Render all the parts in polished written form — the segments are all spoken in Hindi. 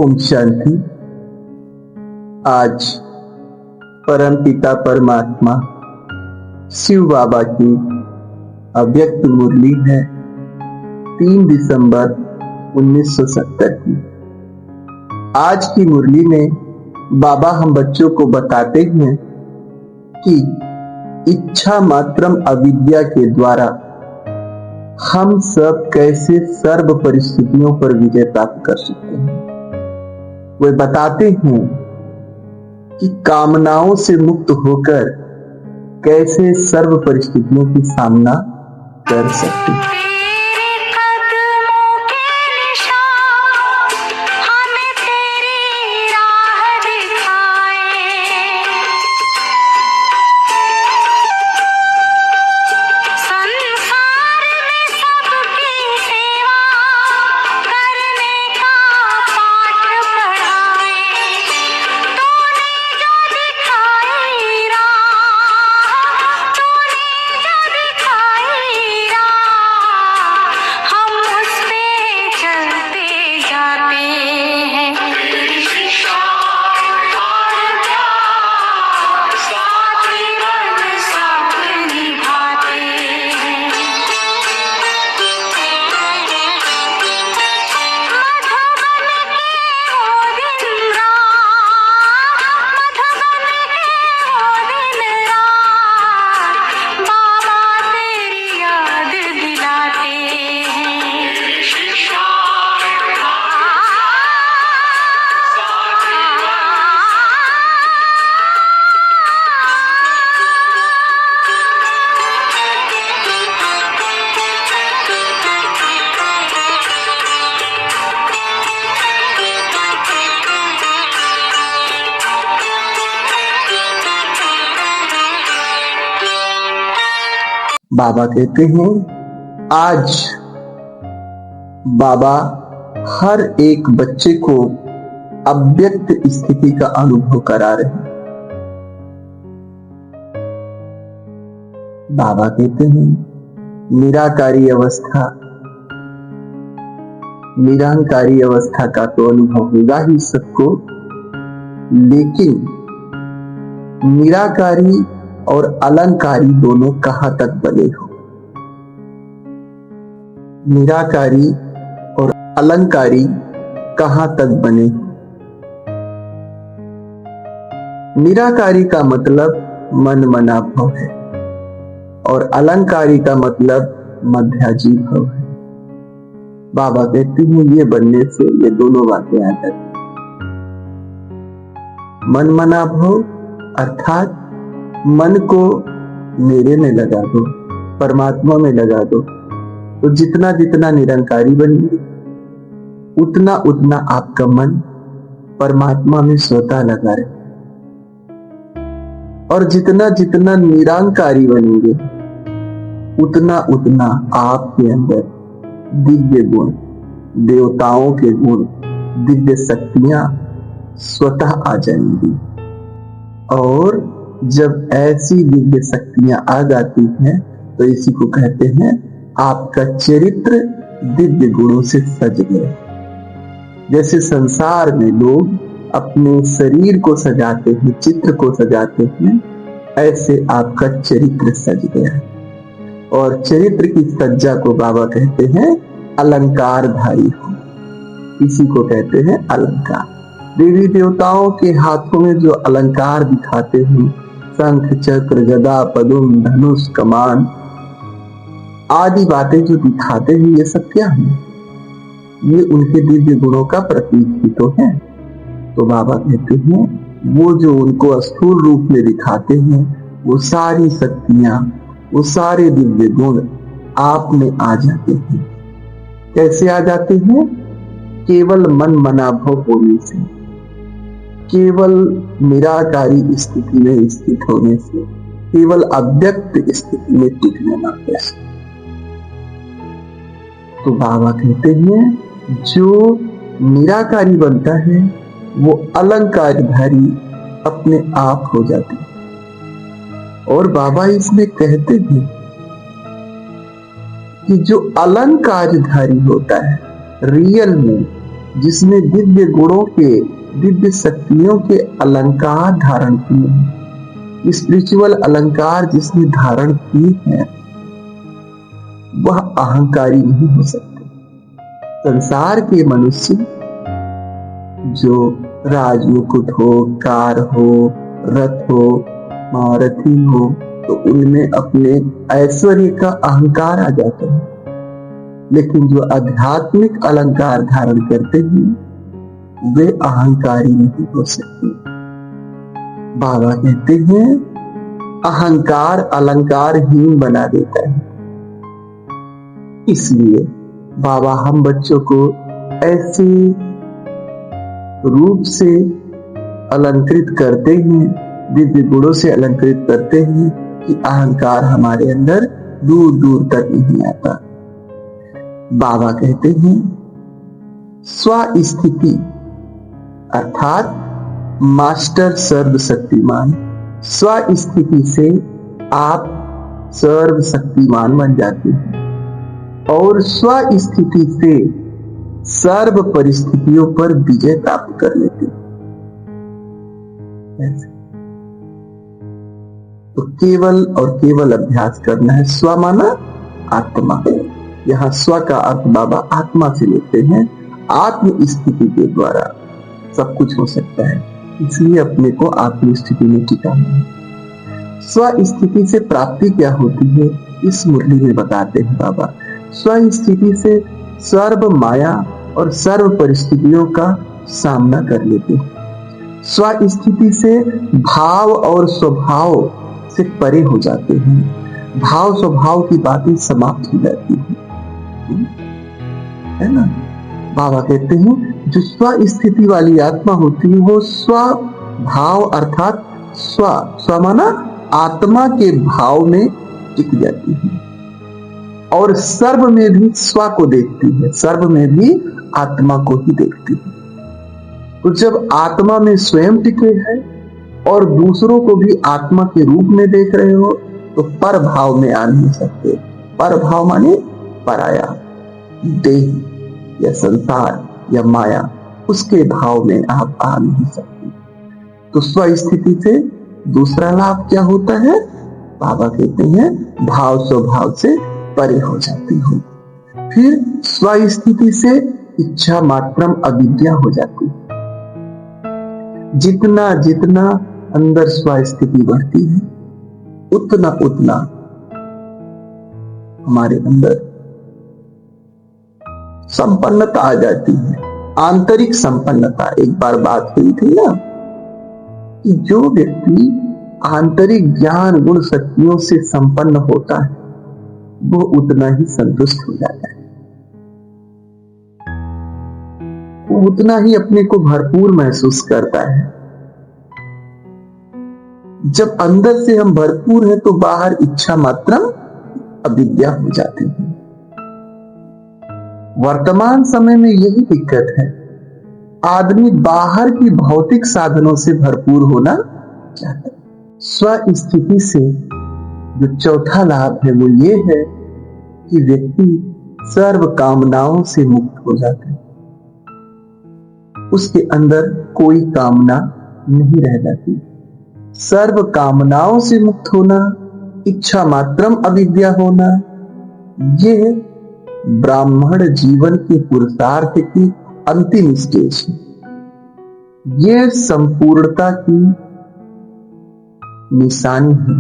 ओम शांति। आज परम पिता परमात्मा शिव बाबा की अव्यक्त मुरली है 3 दिसंबर 1970 की। आज की मुरली में बाबा हम बच्चों को बताते हैं कि इच्छा मात्रम अविद्या के द्वारा हम सब कैसे सर्व परिस्थितियों पर विजय प्राप्त कर सकते हैं। वे बताते हैं कि कामनाओं से मुक्त होकर कैसे सर्व परिस्थितियों की सामना कर सकते हैं। बाबा कहते हैं आज बाबा हर एक बच्चे को अव्यक्त स्थिति का अनुभव करा रहे हैं। बाबा कहते हैं निराकारी अवस्था निरंकारी अवस्था का तो अनुभव होगा ही सबको, लेकिन निराकारी और अलंकारी दोनों कहां तक बने हो। निराकारी और अलंकारी कहां तक बने हो। निराकारी का मतलब मन मना भाव है और अलंकारी का मतलब मध्याजी भाव है। बाबा कहते हैं ये बनने से ये दोनों बातें आ जाती। मन मना भाव अर्थात मन को मेरे में लगा दो, परमात्मा में लगा दो, तो जितना जितना निरंकारी बनेंगे उतना उतना आपका मन परमात्मा में स्वतः लगा रहे। और जितना जितना निरंकारी बनेंगे उतना उतना आपके अंदर दिव्य गुण, देवताओं के गुण, दिव्य शक्तियां स्वतः आ जाएंगी। और जब ऐसी दिव्य शक्तियां आ जाती हैं तो इसी को कहते हैं आपका चरित्र दिव्य गुणों से सज गया। जैसे संसार में लोग अपने शरीर को सजाते हैं, चित्र को सजाते हैं, ऐसे आपका चरित्र सज गया। और चरित्र की सज्जा को बाबा कहते हैं अलंकारधारी हो। इसी को कहते हैं अलंकार। देवी देवताओं के हाथों में जो अलंकार दिखाते हैं, शंख चक्र गदा पद्म धनुष कमान आदि बातें जो दिखाते हैं, ये सब क्या है? ये उनके दिव्य गुणों का प्रतीक ही तो है। तो बाबा कहते हैं वो जो उनको स्थूल रूप में दिखाते हैं, वो सारी शक्तियां, वो सारे दिव्य गुण आप में आ जाते हैं। कैसे आ जाते हैं? केवल मन मनाभव होने से, केवल निराकारी स्थिति में स्थित होने से, केवल अव्यक्त स्थिति में टिकने मात्र से। तो बाबा कहते हैं जो निराकारी बनता है वो अलंकारधारी अपने आप हो जाते हैं। और बाबा इसमें कहते हैं कि जो अलंकारधारी होता है रियल में जिसने दिव्य गुणों के, दिव्य शक्तियों के अलंकार धारण किए हैं, स्पिरिचुअल अलंकार जिसने धारण किए हैं, वह अहंकारी नहीं हो सकते। संसार के मनुष्य जो राजमुकुट हो, कार हो, रथ हो, महारथी हो, तो उनमें अपने ऐश्वर्य का अहंकार आ जाता है। लेकिन जो आध्यात्मिक अलंकार धारण करते हैं वे अहंकारी नहीं हो सकते। बाबा कहते हैं अहंकार अलंकारहीन बना देता है। इसलिए बाबा हम बच्चों को ऐसे रूप से अलंकृत करते हैं, दिव्य गुणों से अलंकृत करते हैं कि अहंकार हमारे अंदर दूर दूर तक नहीं आता। बाबा कहते हैं स्वस्थिति अर्थात मास्टर सर्वशक्तिमान। स्वस्थिति से आप सर्वशक्तिमान बन जाते हैं और स्वस्थिति से सर्व परिस्थितियों पर विजय प्राप्त कर लेते हैं। तो केवल और केवल अभ्यास करना है। स्व माना आत्मा। यहाँ स्व का अर्थ बाबा आत्मा से लेते हैं। आत्म स्थिति के द्वारा सब कुछ हो सकता है, इसलिए अपने को आत्म स्थिति में टिकाना है। स्व स्थिति से प्राप्ति क्या होती है इस मुरली में बताते हैं बाबा। स्व स्थिति से सर्व माया और सर्व परिस्थितियों का सामना कर लेते हैं। स्व स्थिति से भाव और स्वभाव से परे हो जाते हैं। भाव स्वभाव की बातें समाप्त हो जाती है ना। बाबा कहते हैं जो स्व स्थिति वाली आत्मा होती है वो स्व भाव अर्थात स्व माना आत्मा के भाव में टिक जाती है और सर्व में भी स्व को देखती है, सर्व में भी आत्मा को ही देखती है। तो जब आत्मा में स्वयं टिके हैं और दूसरों को भी आत्मा के रूप में देख रहे हो तो पर भाव में आ नहीं सकते। पर भाव माने पराया, देह या संसार या माया, उसके भाव में आप आ नहीं सकते। तो स्व स्थिति से दूसरा लाभ क्या होता है? बाबा कहते हैं भाव स्वभाव से परे हो जाती हो। फिर स्व स्थिति से इच्छा मात्रम अविद्या हो जाती है। जितना जितना अंदर स्व स्थिति बढ़ती है उतना उतना हमारे अंदर संपन्नता आ जाती है, आंतरिक संपन्नता। एक बार बात हुई थी ना कि जो व्यक्ति आंतरिक ज्ञान गुण शक्तियों से संपन्न होता है वो उतना ही संतुष्ट हो जाता है, वो उतना ही अपने को भरपूर महसूस करता है। जब अंदर से हम भरपूर हैं तो बाहर इच्छा मात्रम अविद्या हो जाती है। वर्तमान समय में यही दिक्कत है, आदमी बाहर की भौतिक साधनों से भरपूर होना चाहता है। स्व स्थिति से जो चौथा लाभ है वो ये है कि व्यक्ति सर्व कामनाओं से मुक्त हो जाता है। उसके अंदर कोई कामना नहीं रह जाती। सर्व कामनाओं से मुक्त होना, इच्छा मात्रम अविद्या होना, ये ब्राह्मण जीवन के पुरुषार्थ की अंतिम स्टेज है। ये संपूर्णता की निशानी है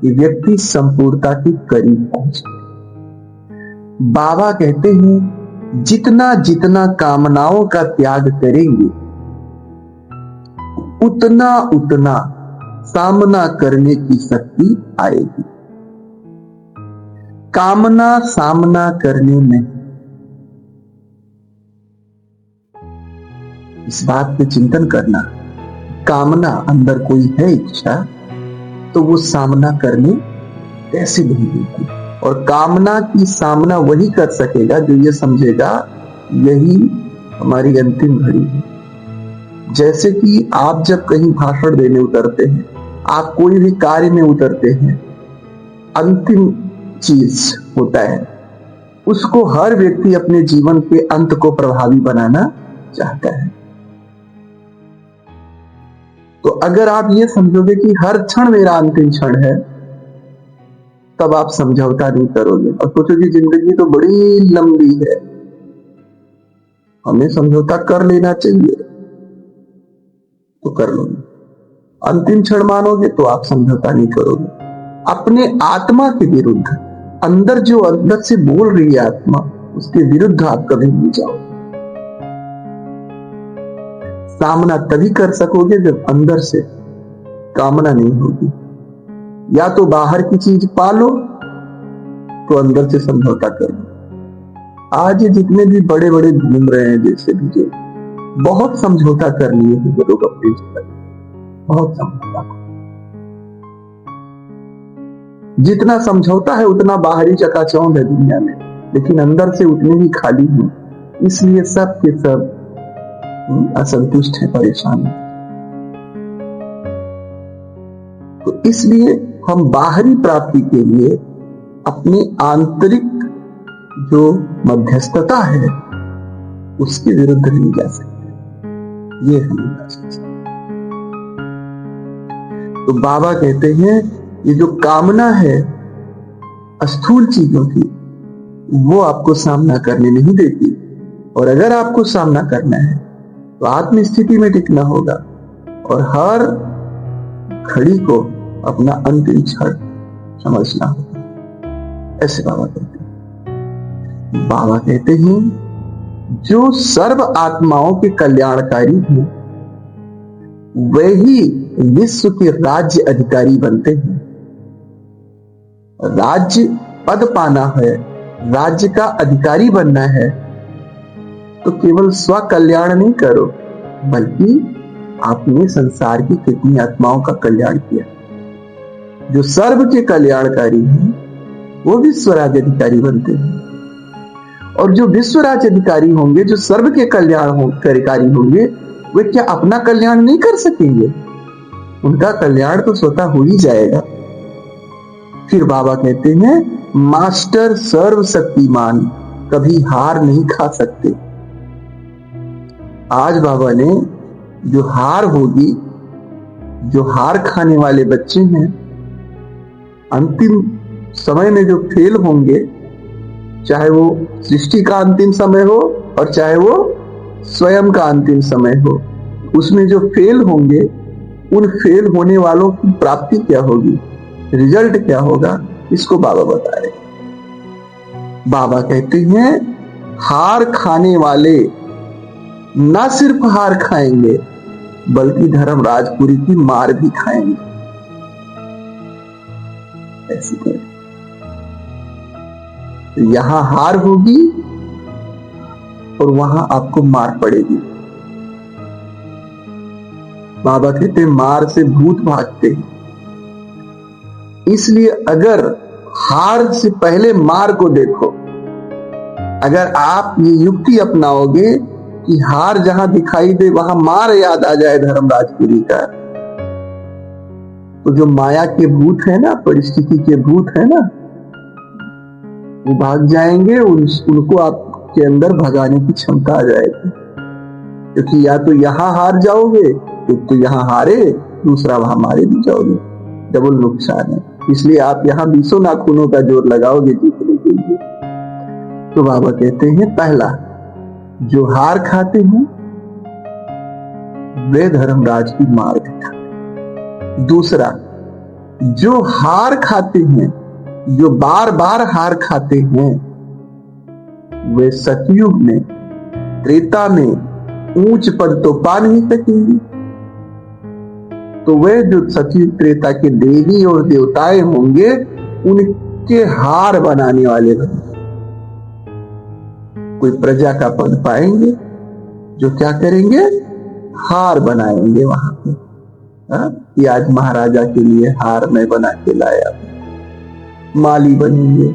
कि व्यक्ति संपूर्णता के करीब पहुंचे। बाबा कहते हैं जितना जितना कामनाओं का त्याग करेंगे उतना उतना सामना करने की शक्ति आएगी। कामना सामना करने में, इस बात पे चिंतन करना, कामना अंदर कोई है इच्छा तो वो सामना करने कैसे नहीं देती। और कामना की सामना वही कर सकेगा जो ये समझेगा यही हमारी अंतिम घड़ी है। जैसे कि आप जब कहीं भाषण देने उतरते हैं, आप कोई भी कार्य में उतरते हैं, अंतिम चीज होता है उसको हर व्यक्ति अपने जीवन के अंत को प्रभावी बनाना चाहता है। तो अगर आप ये समझोगे कि हर क्षण मेरा अंतिम क्षण है, तब आप समझौता नहीं करोगे और सोचोगे जिंदगी तो बड़ी लंबी है, हमें समझौता कर लेना चाहिए, तो कर लोगे। अंतिम क्षण मानोगे तो आप समझौता नहीं करोगे। अपने आत्मा के विरुद्ध, अंदर जो अंदर से बोल रही है आत्मा, उसके विरुद्ध आप कभी नहीं जाओ। सामना तभी कर सकोगे जब अंदर से कामना नहीं होगी। या तो बाहर की चीज पालो तो अंदर से समझौता कर लो। आज जितने भी बड़े बड़े घूम रहे हैं, जैसे भी जो बहुत समझौता कर लिए हैं लोग अपने जीवन, बहुत समझौता। जितना समझौता है उतना बाहरी चकाचौंध है दुनिया में, लेकिन अंदर से उतने ही खाली हैं। इसलिए सब के सब असंतुष्ट है, परेशान है। तो इसलिए हम बाहरी प्राप्ति के लिए अपने आंतरिक जो मध्यस्थता है उसके विरुद्ध नहीं जा सकते। ये हमें तो बाबा कहते हैं ये जो कामना है स्थूल चीजों की, वो आपको सामना करने नहीं देती। और अगर आपको सामना करना है तो आत्म स्थिति में टिकना होगा और हर घड़ी को अपना अंतिम क्षण समझना होगा। ऐसे बाबा कहते हैं। बाबा कहते हैं जो सर्व आत्माओं के कल्याणकारी हैं वही विश्व के राज्य अधिकारी बनते हैं। राज्य पद पाना है, राज्य का अधिकारी बनना है, तो केवल स्व कल्याण नहीं करो, बल्कि आपने संसार की कितनी आत्माओं का कल्याण किया। जो सर्व के कल्याणकारी हैं वो विश्व राज्य अधिकारी बनते हैं। और जो विश्व राज्य अधिकारी होंगे, जो सर्व के कल्याणकारी होंगे, वे क्या अपना कल्याण नहीं कर सकेंगे? उनका कल्याण तो स्वतः हो ही जाएगा। फिर बाबा कहते हैं मास्टर सर्वशक्तिमान कभी हार नहीं खा सकते। आज बाबा ने जो हार होगी, जो हार खाने वाले बच्चे हैं, अंतिम समय में जो फेल होंगे, चाहे वो सृष्टि का अंतिम समय हो और चाहे वो स्वयं का अंतिम समय हो, उसमें जो फेल होंगे, उन फेल होने वालों की प्राप्ति क्या होगी, रिजल्ट क्या होगा, इसको बाबा बता रहे। बाबा कहते हैं हार खाने वाले ना सिर्फ हार खाएंगे बल्कि धर्मराजपुरी की मार भी खाएंगे। ऐसी तो यहां हार होगी और वहां आपको मार पड़ेगी। बाबा कहते मार से भूत भागते हैं। इसलिए अगर हार से पहले मार को देखो, अगर आप ये युक्ति अपनाओगे कि हार जहां दिखाई दे वहां मार याद आ जाए धर्मराजपुरी का, तो जो माया के भूत है ना, परिस्थिति के भूत है ना, वो भाग जाएंगे। उनको आपके अंदर भगाने की क्षमता आ जाएगी। क्योंकि या तो यहां हार जाओगे, एक तो यहां हारे, दूसरा वहां मारे भी जाओगे, डबल नुकसान है। इसलिए आप यहां 20 नाखूनों का जोर लगाओगे जीतने के लिए। तो बाबा कहते हैं पहला, जो हार खाते हैं वे धर्मराज की मार भी खाते। दूसरा, जो हार खाते हैं, जो बार बार हार खाते हैं, वे सतयुग में, त्रेता में ऊंच पद तो पा नहीं सकेंगे। तो वे जो सतयुग त्रेता के देवी और देवताएं होंगे, उनके हार बनाने वाले बने। कोई प्रजा का पद पाएंगे, जो क्या करेंगे, हार बनाएंगे वहां पे। कि आज महाराजा के लिए हार मैं बना के लाया, माली बनेंगे।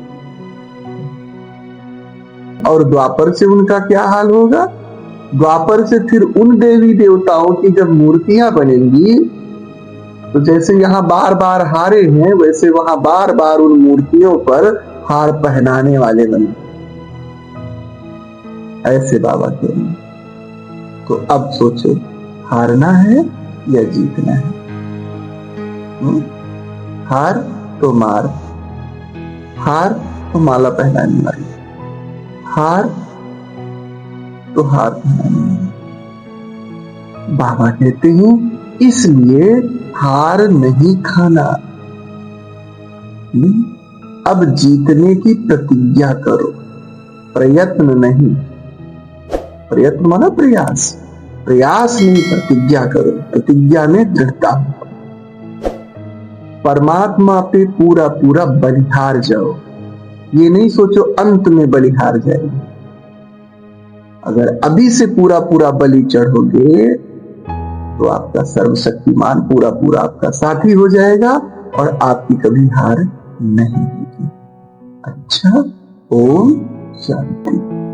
और द्वापर से उनका क्या हाल होगा? द्वापर से फिर उन देवी देवताओं की जब मूर्तियां बनेंगी, तो जैसे यहां बार बार हारे हैं, वैसे वहां बार बार उन मूर्तियों पर हार पहनाने वाले बने। ऐसे बाबा कह रहे हैं। तो अब सोचो, हारना है या जीतना है? हार तो मार, हार तो माला पहनाने वाली, हार तो हार पहनाने वाली। बाबा कहते हैं इसलिए हार नहीं खाना। अब जीतने की प्रतिज्ञा करो, प्रयत्न नहीं। प्रयत्न माना प्रयास, प्रयास नहीं, प्रतिज्ञा करो। प्रतिज्ञा में दृढ़ता हो। परमात्मा पे पूरा पूरा बलिहार जाओ। ये नहीं सोचो अंत में बलिहार जाएगी। अगर अभी से पूरा पूरा बलि चढ़ोगे तो आपका सर्वशक्तिमान पूरा पूरा आपका साथी हो जाएगा और आपकी कभी हार नहीं होगी। अच्छा, ओम शांति।